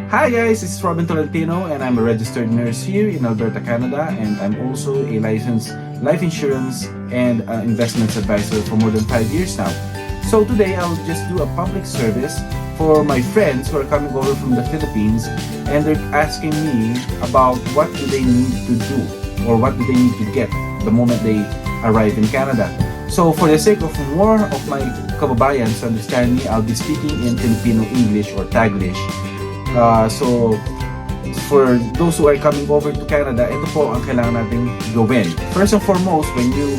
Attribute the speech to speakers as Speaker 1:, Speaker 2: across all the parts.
Speaker 1: Hi guys, this is Tolentino and I'm a registered nurse here in Alberta, Canada, and I'm also a licensed life insurance and investments advisor for more than 5 years now. So today I'll just do a public service for my friends who are coming over from the Philippines, and they're asking me about what do they need to do or what do they need to get the moment they arrive in Canada. So for the sake of more of my kababayans to understand me, I'll be speaking in Filipino English or Taglish. So for those who are coming over to Canada, ito po ang kailangan nating gawin. First and foremost, when you're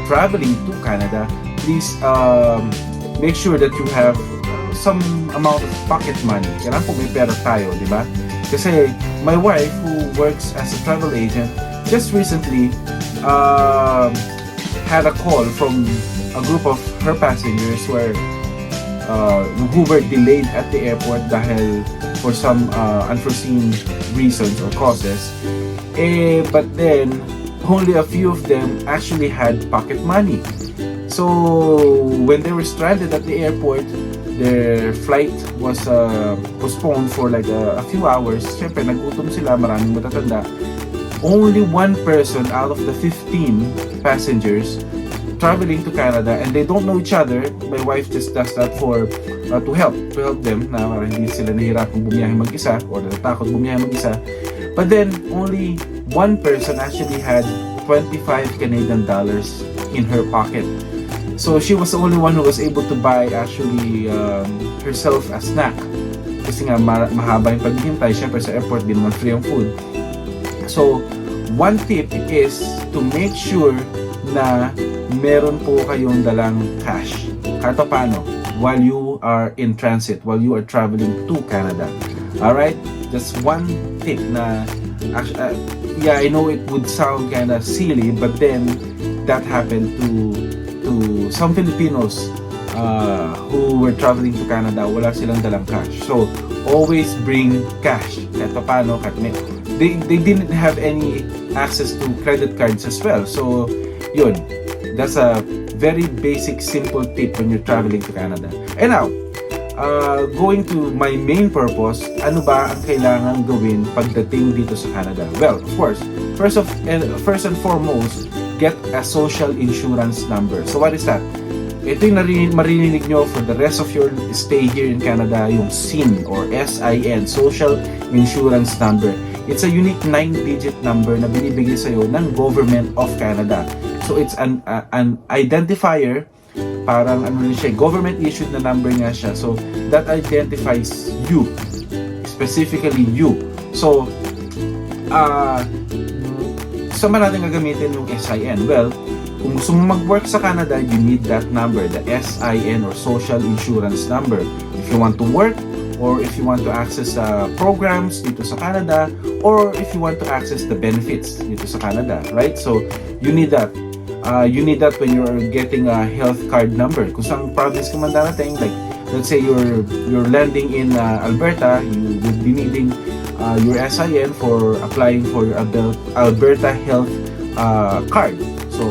Speaker 1: traveling to Canada, please make sure that you have some amount of pocket money. Kailangan po may pera tayo, di ba? Kasi my wife, who works as a travel agent, just recently had a call from a group of her passengers who were delayed at the airport dahil for some unforeseen reasons or causes. But then, only a few of them actually had pocket money. So, when they were stranded at the airport, their flight was postponed for like a few hours. Siyempre, nagutom sila, maraming matatanda. Only one person out of the 15 passengers traveling to Canada, and they don't know each other. My wife just does that to help them na para hindi sila nahihirapang bumiyahe mag-isa or natatakot bumiyahe mag-isa. But then only one person actually had 25 Canadian dollars in her pocket. So she was the only one who was able to buy actually herself a snack. Kasi nga mahaba yung paghihintay, syempre sa airport din naman free ang food. So one tip is to make sure na meron po kayong dalang cash kahit paano while you are in transit, while you are traveling to Canada. Alright? Just one tip na yeah, I know it would sound kind of silly, but then that happened to some Filipinos who were traveling to Canada. Wala silang dalang cash. So always bring cash kahit paano, they didn't have any access to credit cards as well. So yun, that's a very basic, simple tip when you're traveling to Canada. And now, going to my main purpose, ano ba ang kailangan gawin pagdating dito sa Canada? Well, of course, first and foremost, get a social insurance number. So what is that? Ito yung marinig nyo for the rest of your stay here in Canada, yung SIN or SIN, Social Insurance Number. It's a unique 9-digit number na binibigay sa'yo ng Government of Canada. So it's an identifier, parang ano rin siya, government issued na number nga siya. So that identifies you, specifically you. So saan ba natin gagamitin yung SIN? Well, kung gusto mo mag-work sa Canada, you need that number, the SIN or Social Insurance Number. If you want to work, or if you want to access programs dito sa Canada, or if you want to access the benefits dito sa Canada, right? So you need that. You need that when you're getting a health card number. Kung saan province ka man darating, like let's say you're landing in Alberta, you would be needing your SIN for applying for your Alberta health card. So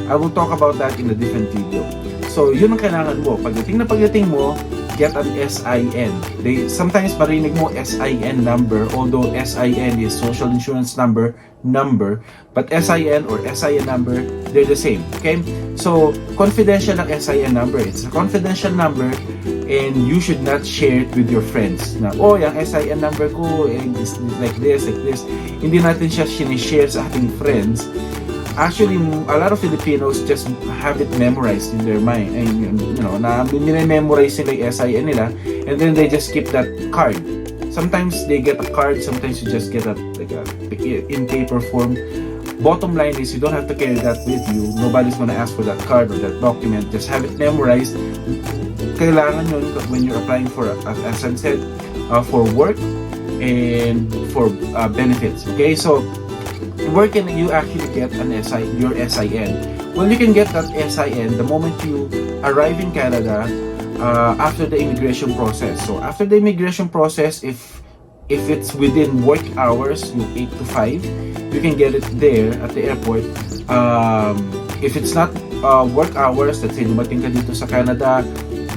Speaker 1: I will talk about that in a different video. So yun ang kailangan mo. Pagdating mo, get an SIN. Sometimes marinig mo SIN number, although SIN is Social Insurance Number, but SIN or SIN number, they're the same. Okay? So, confidential ang SIN number. It's a confidential number and you should not share it with your friends. Na, yung SIN number ko is like this. Hindi natin siya sinishare sa ating friends. Actually, a lot of Filipinos just have it memorized in their mind. And, na memorize nila yung SIN nila, and then they just keep that card. Sometimes they get a card, sometimes you just get in paper form. Bottom line is you don't have to carry that with you. Nobody's gonna ask for that card or that document. Just have it memorized. Kailangan yun when you're applying for, as I said, for work and for benefits. Okay, so where can you actually get your SIN? Well, you can get that SIN the moment you arrive in Canada after the immigration process. So after the immigration process, if it's within work hours, yung 8 to 5, you can get it there at the airport. If it's not work hours, let's say dumating ka dito sa Canada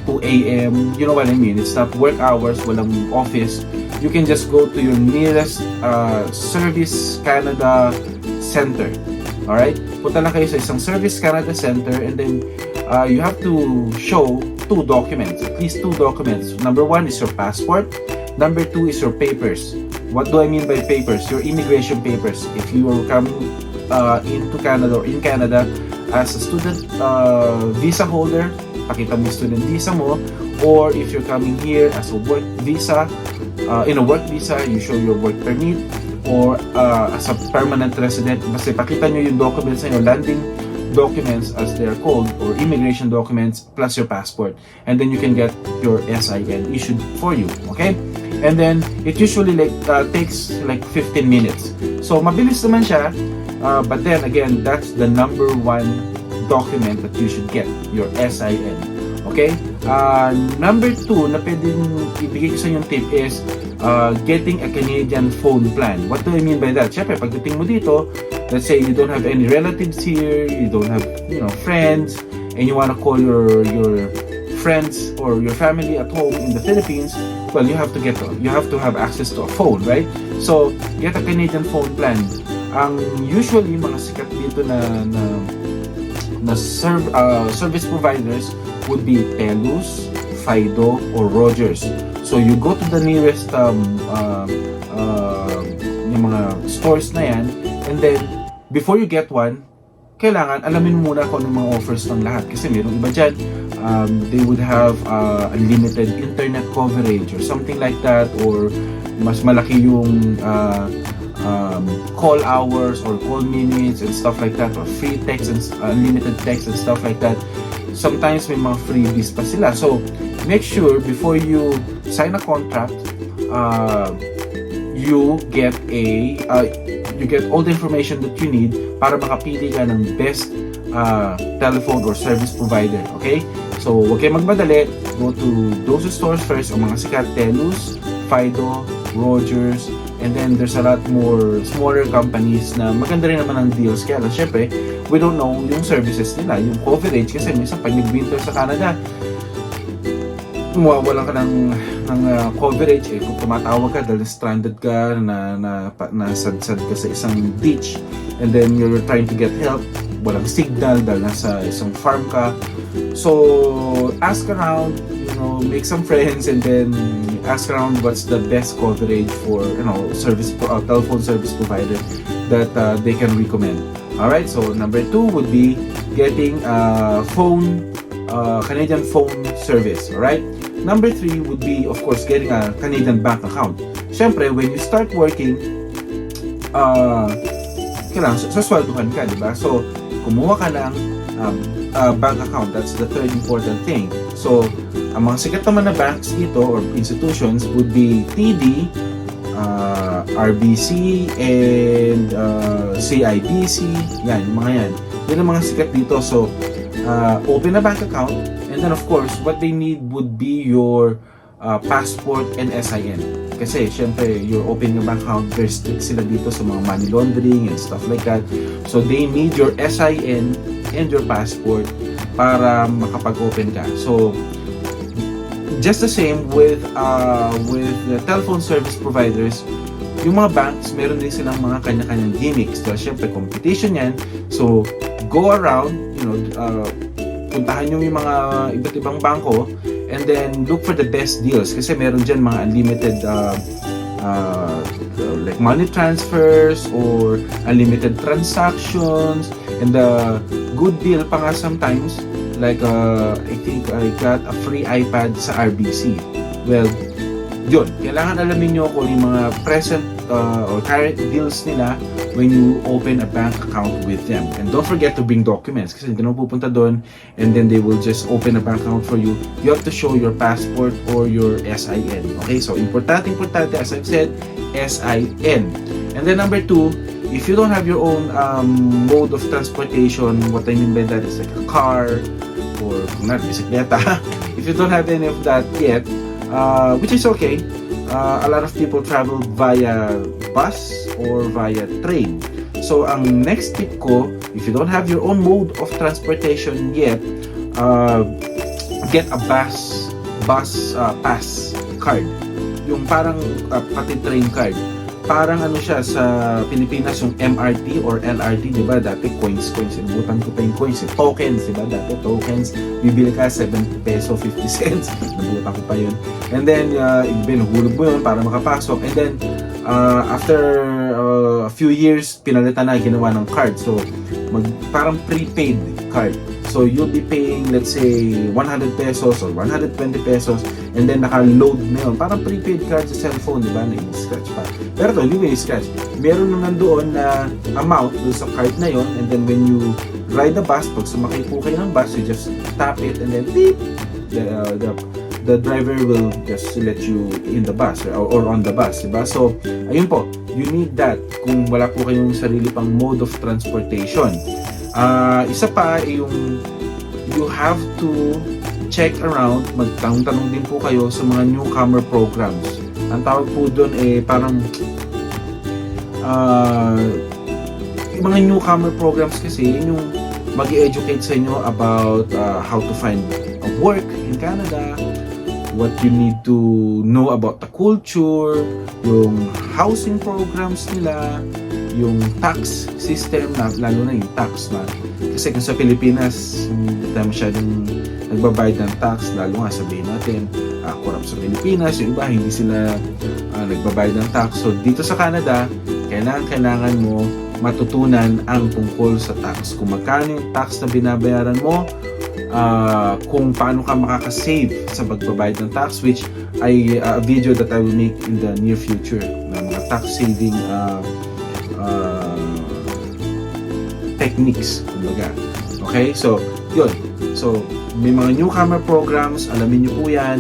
Speaker 1: 2 a.m. You know what I mean? It's not work hours, walang office. You can just go to your nearest Service Canada Center. Alright? Punta lang kayo sa isang Service Canada Center, and then you have to show 2 documents, at least 2 documents. Number 1 is your passport. Number 2 is your papers. What do I mean by papers? Your immigration papers. If you are coming into Canada or in Canada as a student visa holder, pakita mo yung student visa mo. Or if you're coming here as a work visa, in a work visa, you show your work permit. Or as a permanent resident, basta pakita nyo yung documents na yung landing documents as they are called, or immigration documents, plus your passport, and then you can get your SIN issued for you. Okay, and then it usually takes like 15 minutes, so mabilis naman siya, but then again, that's the number 1 document that you should get, your SIN. Okay, number 2 na pwedeng ibigay ko sa yung tip is getting a Canadian phone plan. What do I mean by that? Siyempre, pagdating mo dito, let's say you don't have any relatives here, you don't have, friends, and you want to call your friends or your family at home in the Philippines, well, you have to have access to a phone, right? So, get a Canadian phone plan. Ang usually mga sikat dito na service providers would be Telus, Fido, or Rogers. So you go to the nearest yung mga stores na yan, and then before you get one, kailangan alamin muna kung anong mga offers ng lahat, kasi mayroong iba dyan, they would have unlimited internet coverage or something like that, or mas malaki yung call hours or call minutes and stuff like that, or free text and unlimited text and stuff like that. Sometimes may mga freebies pa sila. So make sure before you sign a contract, you get all the information that you need para makapili ka ng best telephone or service provider. Okay? So huwag kayo magmadali. Go to those stores first, o mga sikat, Telus, Fido, Rogers, and then there's a lot more smaller companies na maganda rin naman ang deals. Kaya lang, syempre, we don't know yung services nila, yung coverage, kasi minsan pag nag-winter sa Canada, mawawalan ka ng coverage, kung tumatawag ka dahil stranded ka, nasadsad ka sa isang beach, and then you're trying to get help, walang signal dahil nasa isang farm ka. So ask around, make some friends, and then ask around what's the best coverage for telephone service provider that they can recommend. Alright, so number 2 would be getting Canadian phone service. Alright, number 3 would be, of course, getting a Canadian bank account. Siyempre, when you start working, kailangan sasweldohan ka, di ba? So kumuha ka ng bank account. That's the third important thing. So ang mga sikat naman na banks dito or institutions would be TD, RBC, and CIBC. Yan, yung mga yan. Yan ang mga sikat dito. So open a bank account, and then of course what they need would be your passport and SIN. Kasi syempre you're opening a bank account, very strict sila dito sa mga money laundering and stuff like that. So they need your SIN and your passport para makapag-open ka. So just the same with the telephone service providers, yung mga banks, meron din silang mga kanya-kanyang gimmicks. Dahil syempre competition yan. So go around, puntahan nyo yung mga iba't ibang bangko, and then look for the best deals, kasi meron dyan mga unlimited like money transfers or unlimited transactions, and the good deal pa nga sometimes, like I think I got a free iPad sa RBC. Well, yun, kailangan alamin nyo kung yung mga present or current deals nila when you open a bank account with them. And don't forget to bring documents, kasi hindi na pupunta doon and then they will just open a bank account for you. You have to show your passport or your SIN. Okay, so importante, as I've said, SIN. And then number 2, if you don't have your own mode of transportation, what I mean by that is like a car or bisikleta. If you don't have any of that yet, which is okay, a lot of people travel via bus or via train. So ang next tip ko, if you don't have your own mode of transportation yet, get a bus pass card. Yung parang pati train card. Parang ano siya sa Pilipinas, yung MRT or LRT, di ba? Dati coins. Inubutan ko pa yung coins. Tokens, di ba? Dati tokens. Bibili ka 70 peso, 50 cents. Nabutan ko pa yun. And then, binuhulog mo yun para makapasok. And then, after a few years, pinalitan na, ginawa ng card. So, parang prepaid card. So, you'll be paying, let's say, 100 pesos or 120 pesos, and then naka-load na yun. Parang prepaid card sa cellphone, di ba? Na i-scratch pa. Pero ito, hindi mo i-scratch. Meron naman doon na amount doon sa card na yon, and then when you ride the bus, pag sumakay po kayo ng bus, you just tap it, and then beep! The driver will just let you in the bus or on the bus, diba? So, ayun po, you need that kung wala po kayong sarili pang mode of transportation. Isa pa, yung you have to check around, magtanong-tanong din po kayo sa mga newcomer programs. Ang tawag po doon parang yung mga newcomer programs kasi yung mag-educate sa inyo about how to find a work in Canada, what you need to know about the culture, yung housing programs nila, yung tax system, lalo na yung tax na. Kasi kung sa Pilipinas, hindi tayo masyadong nagbabayad ng tax, lalo nga sabihin natin, corrupt sa Pilipinas, yung iba hindi sila nagbabayad ng tax. So dito sa Canada, kailangan mo matutunan ang tungkol sa tax. Kung magkano yung tax na binabayaran mo, kung paano ka makakasave sa pagbabayad ng tax, which ay a video that I will make in the near future na mga tax saving techniques, kumbaga. Okay? So, yun. So, may mga newcomer programs, alamin nyo po yan.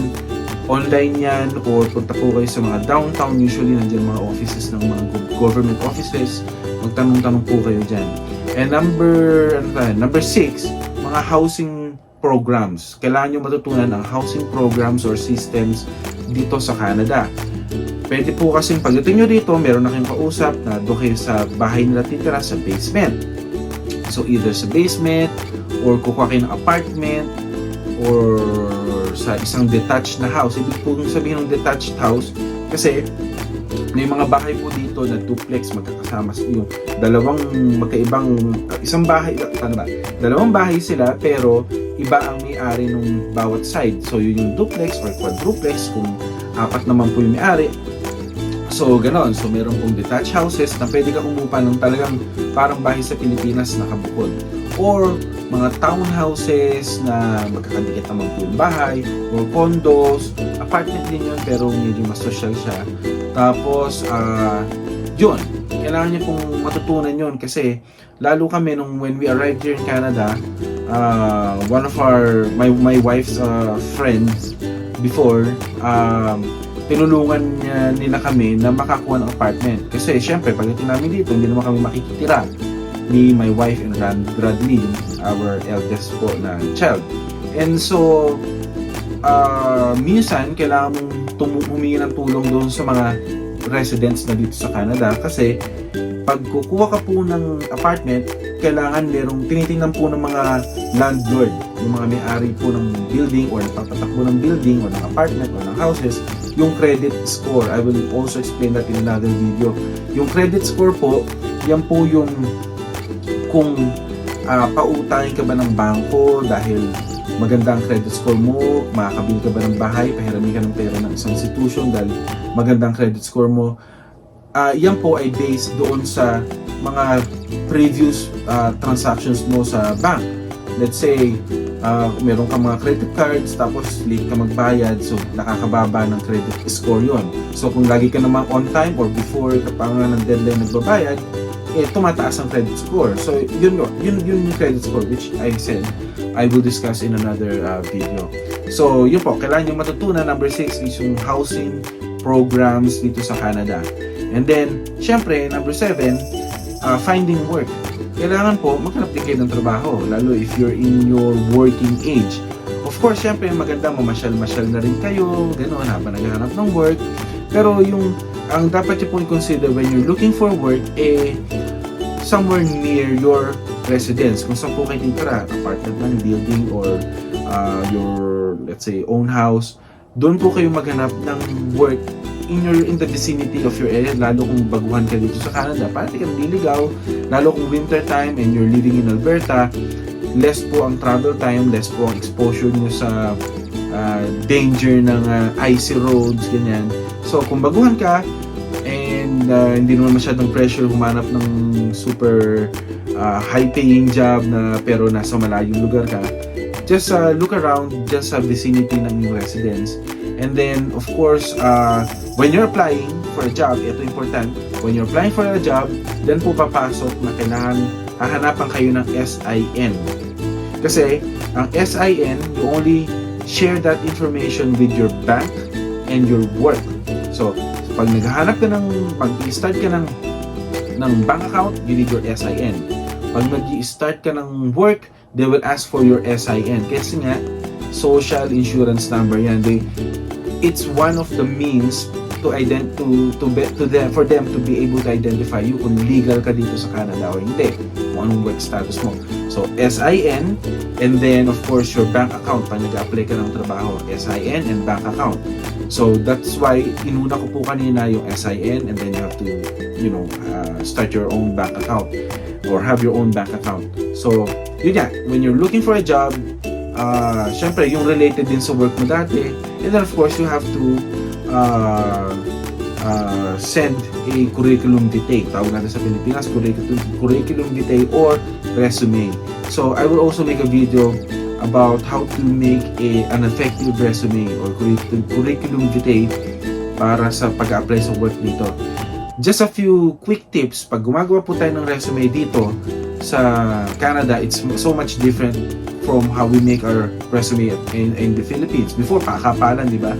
Speaker 1: Online yan, or punta po kayo sa mga downtown, usually nandiyan mga offices ng mga government offices. Magtanong-tanong po kayo dyan. And number 6, mga housing programs. Kailangan nyo matutunan ang housing programs or systems dito sa Canada. Pwede po kasing pagdating nyo dito, meron na kayong kausap na doon kayo sa bahay nila titira sa basement. So either sa basement, or kukuha kayo ng apartment, or sa isang detached na house. Ibig po sabihin ng detached house, kasi may mga bahay po dito na duplex magkakasama yung dalawang magkaibang isang bahay, dalawang bahay sila pero iba ang may-ari nung bawat side. So yun yung duplex or quadruplex kung apat naman po yung may-ari. So ganon. So meron pong detached houses na pwede kang umupa ng talagang parang bahay sa Pilipinas na kabukod. Or mga townhouses na magkakadikit naman po yung bahay, or condos, apartment din yun pero medyo mas social siya. Tapos, yun, kailangan niyo pong matutunan yun kasi lalo kami when we arrived here in Canada, one of my wife's friends before, tinulungan nila kami na makakuha ng apartment. Kasi syempre, pagdating namin dito, hindi naman kami makikitira. Me, my wife, and Bradley, our eldest po na child. And so, minsan, kailangan mong humingi ng tulong doon sa mga residents na dito sa Canada kasi pag kukuha ka po ng apartment, kailangan tinitingnan po ng mga landlord, yung mga may-ari po ng building or nagpapatakbo ng building or ng apartment or ng houses, yung credit score. I will also explain that in another video. Yung credit score po, yan po yung kung pautangin ka ba ng bangko dahil maganda ang credit score mo, makakabili ka ba ng bahay, pahirami ka ng pera ng isang institution dahil maganda ang credit score mo. Yan po ay based doon sa mga previous transactions mo sa bank. Let's say, meron ka mga credit cards tapos late ka magbayad, so nakakababa ng credit score yon. So kung lagi ka naman on time or before ka pa nga ng deadline nagbabayad, tumataas ang credit score. So yun yung credit score which I said I will discuss in another video. So yun po, kailangan yung matutunan. Number 6 is yung housing programs dito sa Canada. And then, syempre, number 7, finding work. Kailangan po maghanap din kayo ng trabaho, lalo if you're in your working age. Of course, syempre, maganda mamasyal-masyal na rin kayo, gano'n, habang naghahanap ng work. Pero ang dapat nyo po i-consider when you're looking for work, somewhere near your residence. Kung saan po kayo titira, apartment man, building, or your, let's say, own house, doon po kayo maghanap ng work in the vicinity of your area, lalo kung baguhan ka dito sa Canada, parang ka naliligaw, lalo kung winter time and you're living in Alberta, less po ang travel time, less po ang exposure nyo sa danger ng icy roads, ganyan. So kung baguhan ka and hindi naman masyadong pressure humanap ng super high paying job na pero nasa malayong lugar ka, just look around just sa vicinity ng yung residence. And then, of course, when you're applying for a job, ito important, when you're applying for a job, then po papasok na kailangan hahanapan kayo ng SIN. Kasi, ang SIN, you only share that information with your bank and your work. So, pag naghahanap ka pag-start ka ng bank account, you need your SIN. Pag nag-start ka ng work, they will ask for your SIN. Kasi nga, social insurance number yan. It's one of the means for them to be able to identify you kung legal ka dito sa Canada or hindi, kung anong work status mo. So SIN, and then of course your bank account pag nag-apply ka ng trabaho, SIN and bank account. So that's why inuna ko po kanina yung SIN, and then you have to start your own bank account or have your own bank account. So yun yan, when you're looking for a job, syempre yung related din sa work mo dati, and then of course you have to send a curriculum vitae, tawag natin sa Pilipinas curriculum vitae or resume. So I will also make a video about how to make an effective resume or curriculum vitae para sa pag-apply sa work dito. Just a few quick tips. Pag gumagawa po tayo ng resume dito sa Canada, it's so much different from how we make our resume in the Philippines. Before, pakakapalan, di ba?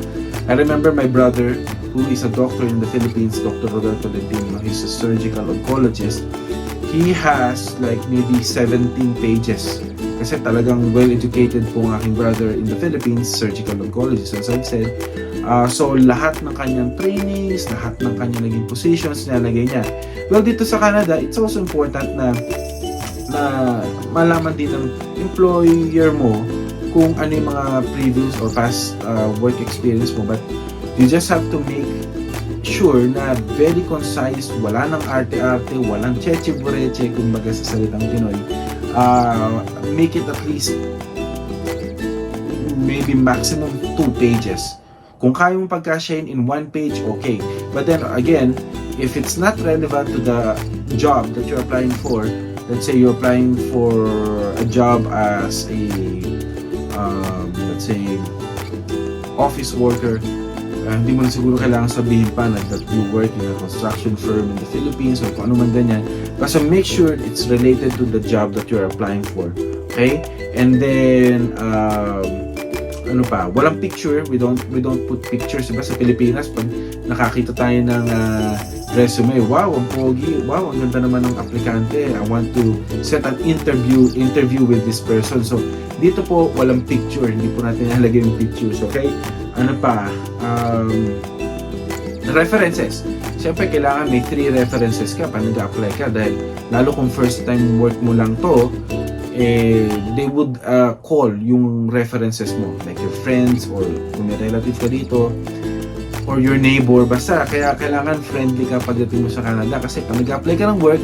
Speaker 1: I remember my brother, who is a doctor in the Philippines, Dr. Tolentino. He's a surgical oncologist. He has like maybe 17 pages. Kasi talagang well-educated po ang aking brother in the Philippines, surgical oncologist, as I've said. So, lahat ng kanyang trainings, lahat ng kanyang naging positions, nilalagay niya. Well, dito sa Canada, it's also important na malaman din ng employer mo kung ano yung mga previous or past work experience mo, but you just have to make sure na very concise, wala nang arte-arte, walang cheche-bureche, kumbaga sa salitang Pinoy. Make it at least maybe maximum 2 pages. Kung kaya mong pagkasyahin in 1 page, okay. But then again, if it's not relevant to the job that you're applying for, let's say you're applying for a job as a let's say office worker, hindi mo na siguro kailangan sabihin pa na that you work in a construction firm in the Philippines or kung ano man ganyan, basta make sure it's related to the job that you're applying for, okay? And then ano pa, walang picture, we don't put pictures, diba sa Pilipinas pag nakakita tayo ng resume, wow, ang pogi, wow, ang ganda naman ng aplikante, I want to set an interview with this person. So dito po walang picture, hindi po natin ilalagay yung pictures, okay? Ano pa, references, syempre kailangan may 3 references ka pag nag-apply ka, dahil lalo kung first time work mo lang to, they would call yung references mo, like your friends or kung may relative ka dito or your neighbor, basta kaya kailangan friendly ka pagdating mo sa Canada, kasi pag nag-apply ka ng work,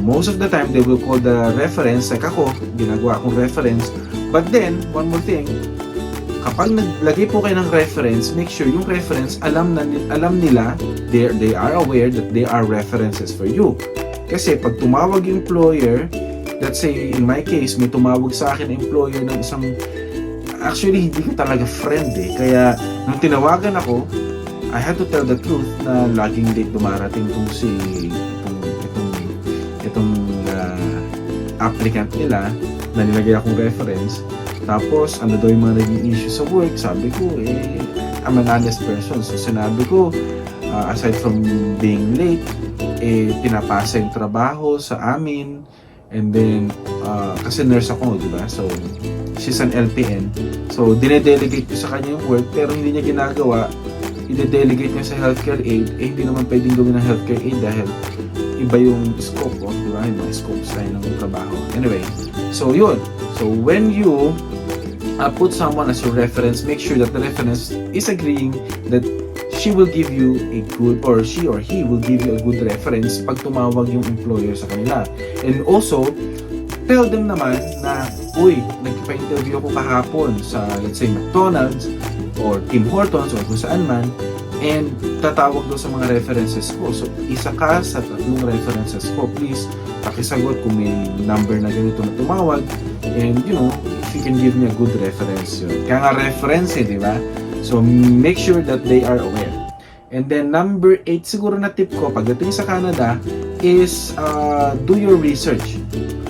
Speaker 1: most of the time they will call the reference, like ako, ginagawa akong reference. But then, one more thing, kapag naglagay po kayo ng reference, make sure yung reference alam nila, they are aware that they are references for you. Kasi pag tumawag yung employer, let's say in my case, may tumawag sa akin na employer ng isang, actually hindi ko talaga friend kaya nung tinawagan ako, I had to tell the truth na laging late dumarating itong applicant nila na nilagay akong reference. Tapos ano daw yung mga naging issue sa work, sabi ko I'm an honest person, so sinabi ko aside from being late, pinapasa yung trabaho sa amin, and then kasi nurse ako, di ba? So she's an LPN, so dinedelegate ko sa kanya yung work, pero hindi niya ginagawa, i-delegate niya sa healthcare aid, hindi naman pwedeng gawin ng healthcare aid dahil iba yung scope, di ba? Yung mga scopes tayo ng trabaho. Anyway, so yun. So when you put someone as your reference. Make sure that the reference is agreeing that she will give you a good, or she or he will give you a good reference pag tumawag yung employer sa kanila. And also, tell them naman na, uy, nagpa-interview ako kahapon sa, let's say, McDonald's or Tim Hortons or kung saan man, and tatawag doon sa mga references ko. So, isa ka sa 3 references ko. Please, pakisagot kung may number na ganito na tumawag. And, you know, if you can give me a good reference yun. Kaya nga reference di ba? So, make sure that they are aware. And then, number 8, siguro na tip ko pagdating sa Canada is do your research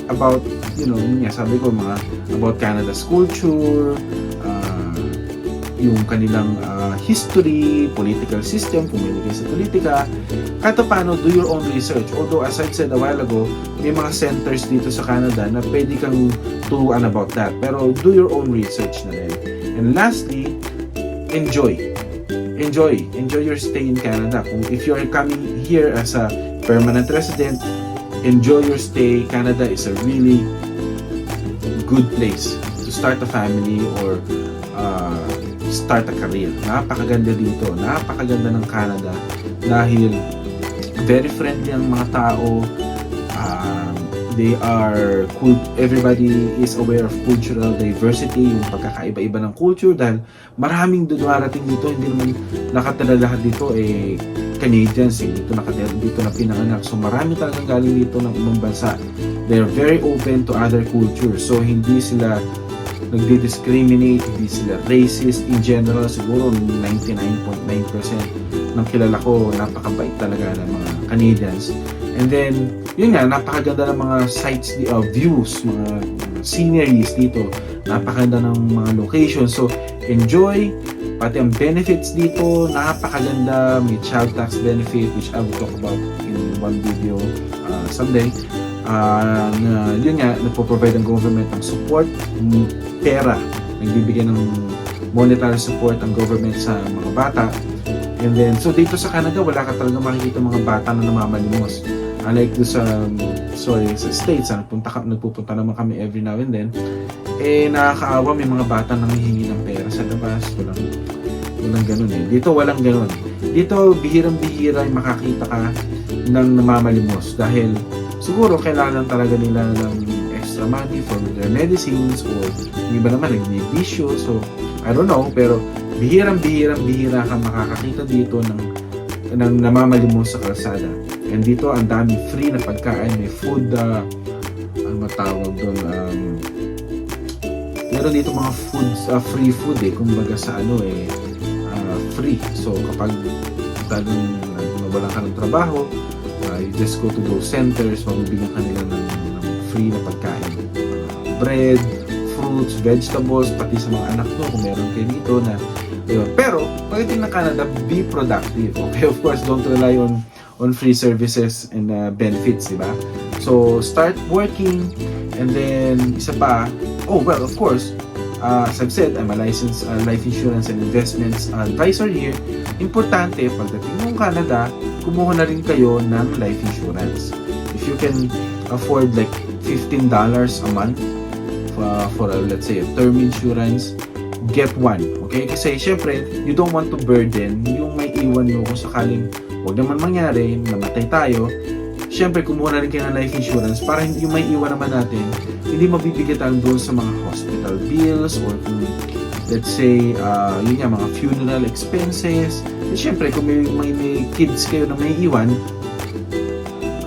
Speaker 1: about, you know, sabi ko mga about Canada's culture, yung kanilang history, political system, kung may kayo sa politika. Kahit paano, do your own research. Although, as I said a while ago, may mga centers dito sa Canada na pwede kang turuan about that. Pero, do your own research na rin. And lastly, enjoy your stay in Canada. If you are coming here as a permanent resident, enjoy your stay. Canada is a really good place to start a family or start a career. Napakaganda dito, napakaganda ng Canada dahil very friendly ang mga tao. They are cool. Everybody is aware of cultural diversity, yung pagkakaiba-iba ng culture, dahil maraming dumarating dito, hindi naman nakatira lahat dito Canadians, dito nakatira, dito na pinanganak. So marami talagang galing dito ng ibang bansa. They're very open to other cultures. So hindi sila nagdi-discriminate, hindi sila racist in general. Siguro 99.9% ng kilala ko, napakabait talaga ng mga Canadians. And then, yun nga, napakaganda ng mga sites, views, mga sceneries dito. Napakaganda ng mga locations. So, enjoy. Pati ang benefits dito, napakaganda. May child tax benefit, which I will talk about in one video someday. Yun nga, nagpo-provide ang government ng support, pera. Nagbibigay ng monetary support ang government sa mga bata. And then, so dito sa Canada, wala ka talaga makikita mga bata na namamalimos. Unlike doon sa States, nagpupunta naman kami every now and then, nakakaawa, may mga bata nang hihingi ng pera sa labas. Walang ganun Dito walang ganun. Dito, bihirang-bihira yung makakita ka ng namamalimos dahil siguro kailangan talaga nila ng extra money for their medicines or yung iba naman nagbibisyo. So, I don't know, pero bihira ka makakakita dito ng namamalimos sa kalsada. And dito, ang dami free na pagkain. May food, ano matawag doon? Meron dito mga foods, free food kumbaga sa free. So, kapag talagang wala ka ng trabaho, you just go to those centers, mabibigyan ka nila ng free na pagkain. Bread, fruits, vegetables, pati sa mga anak mo, kung meron kayo dito na pero, pagdating ng Canada, be productive. Okay, of course, don't rely on free services and benefits, di ba? So, start working, and then, isa pa, of course, as I've said, I'm a licensed life insurance and investments advisor here. Importante, pagdating ng Canada, kumuha na rin kayo ng life insurance. If you can afford like $15 a month for let's say, a term insurance, get one. Okay? Kasi syempre, you don't want to burden yung may iwan mo kung sakaling huwag naman mangyari, namatay tayo. Syempre, kumuha na rin kayo ng life insurance para yung may iwan naman natin, hindi mabibigatan doon sa mga hospital bills or kung, let's say, yun nga, mga funeral expenses. At syempre, kung may kids kayo na may iwan,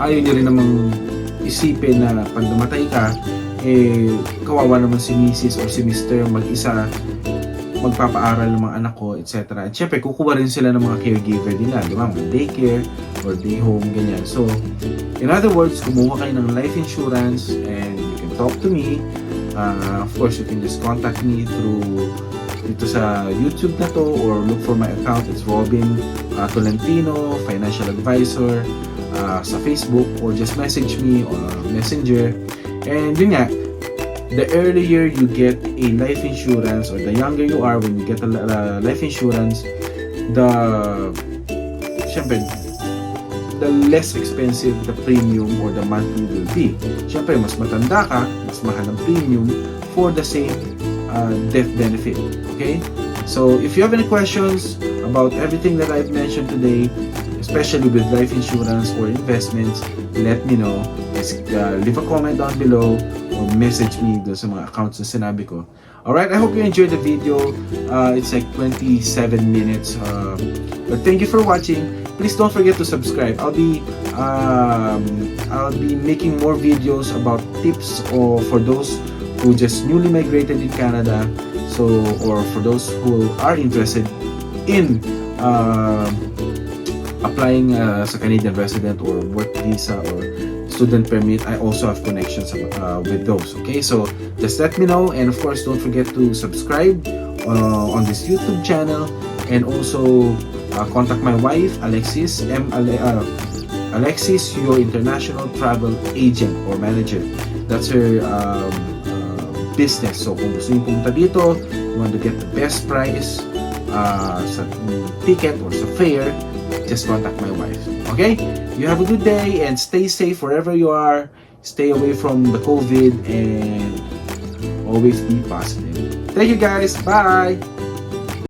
Speaker 1: ayaw nyo rin namang isipin na pag namatay ka, kawawa naman si Mrs. or si Mr. mag-isa magpapaaral ng mga anak ko, etc. At syempre, kukuha rin sila ng mga caregiver nila, di ba? Mga daycare or day home, ganyan. So, in other words, kumuha kayo ng life insurance and you can talk to me. Of course, you can just contact me through dito sa YouTube na to or look for my account. It's Robin Tolentino, Financial Advisor sa Facebook, or just message me on Messenger. And yun nga, the earlier you get a life insurance or the younger you are when you get a life insurance, syempre, the less expensive the premium or the monthly will be. Syempre, mas matanda ka, mas mahal ang premium for the same death benefit. Okay, so if you have any questions about everything that I've mentioned today, especially with life insurance or investments, let me know. Just leave a comment down below or message me doon sa mga accounts na sinabi ko. Alright, I hope you enjoyed the video. It's like 27 minutes. But thank you for watching. Please don't forget to subscribe. I'll be making more videos about tips or for those who just newly migrated in Canada. So, or for those who are interested in applying as a Canadian resident or work visa or student permit. I also have connections with those. Okay, so just let me know, and of course don't forget to subscribe on this YouTube channel, and also contact my wife Alexis, Alexis, your international travel agent or manager. That's her business. So kung gusto niyo pumunta dito, you want to get the best price sa ticket or sa fare, just contact my wife. Okay? You have a good day and stay safe wherever you are. Stay away from the COVID and always be positive. Thank you guys. Bye.